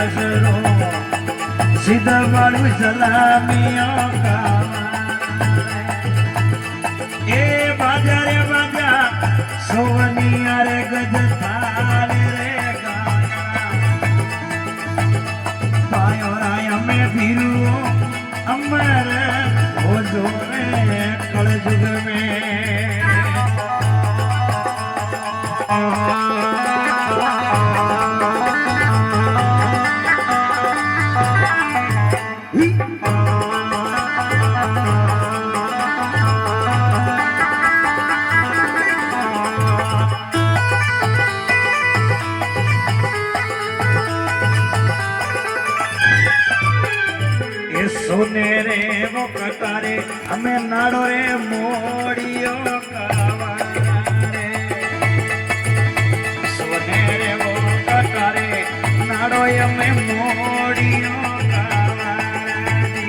દશરો સીધા વાળું સલામીઓ એ બાજા રે બાજા સોવનિયા રે ગજ થાલે રે ગાયો રાય અમે ભીરુઓ અમર હો જો રે કળ જુગ में सोने रे वो कटारे हमें नाड़ो रे मोड़ियो कावारे सोने रे वो कटारे नाड़ो हमें मोड़ियो कावारे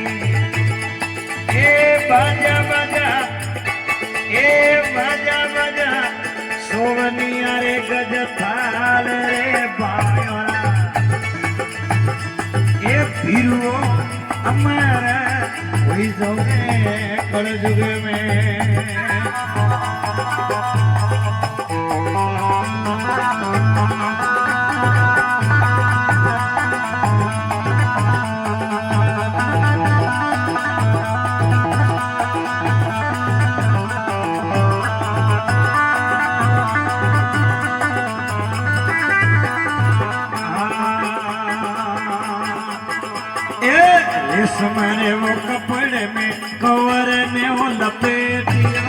ए बाजा बाजा सोवनिया रे गज थाल रे बायोरा ए भीरुओ हमारा कोई सोने कल जुग में रेशमरे वो कपड़े में कवर में वो लपेटियो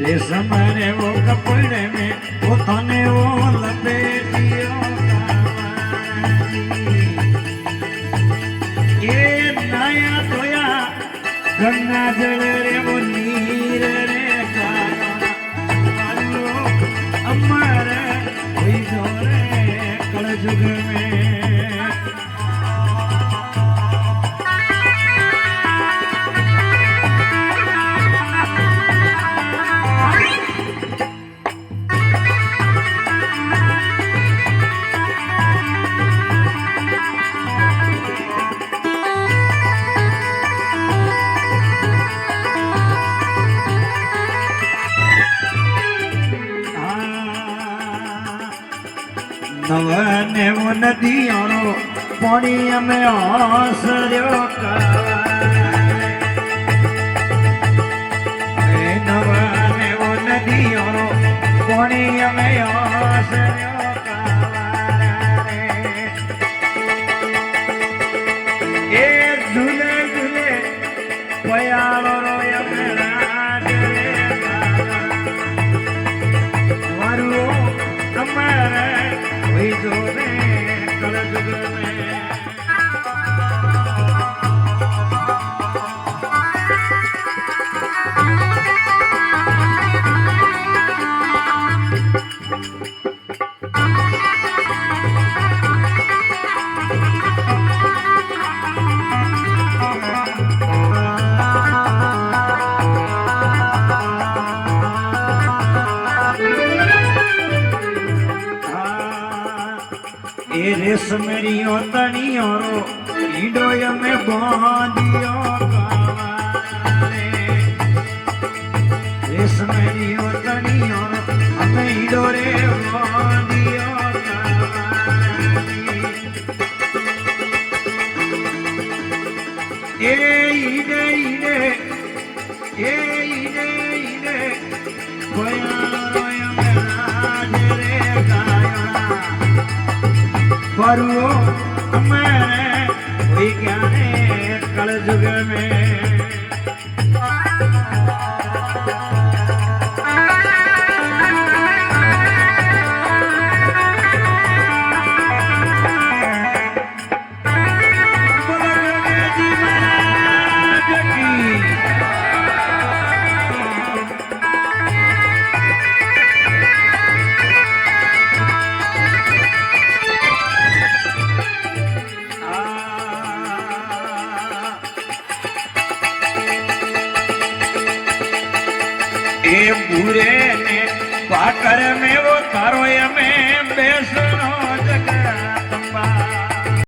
रेशमरे वो कपड़े में वो तने वो लपेटियो ये नया धोया गंगा जल रे वो नीर रे गालो अमर कोई जोरे जुग में नवने वो नदियों पानी में आसरियो नवने वो नदियों पानी में आसरियो ए झूले झूले पयालो रोया मेरा वारू हमारे जोरे कल जुग में रेशमरियो तनियो ईडोय में बांधियो कावारे रेशमरियो तनियो हमें ईडो रे बांधियो कावारे ए ईडे ईडे ए ईडे ईडे कोया में राज रे गाया परुओ हमारे कोई ज्ञाने कल जुग में बुरे ने ભાકર મેવો તારો એમે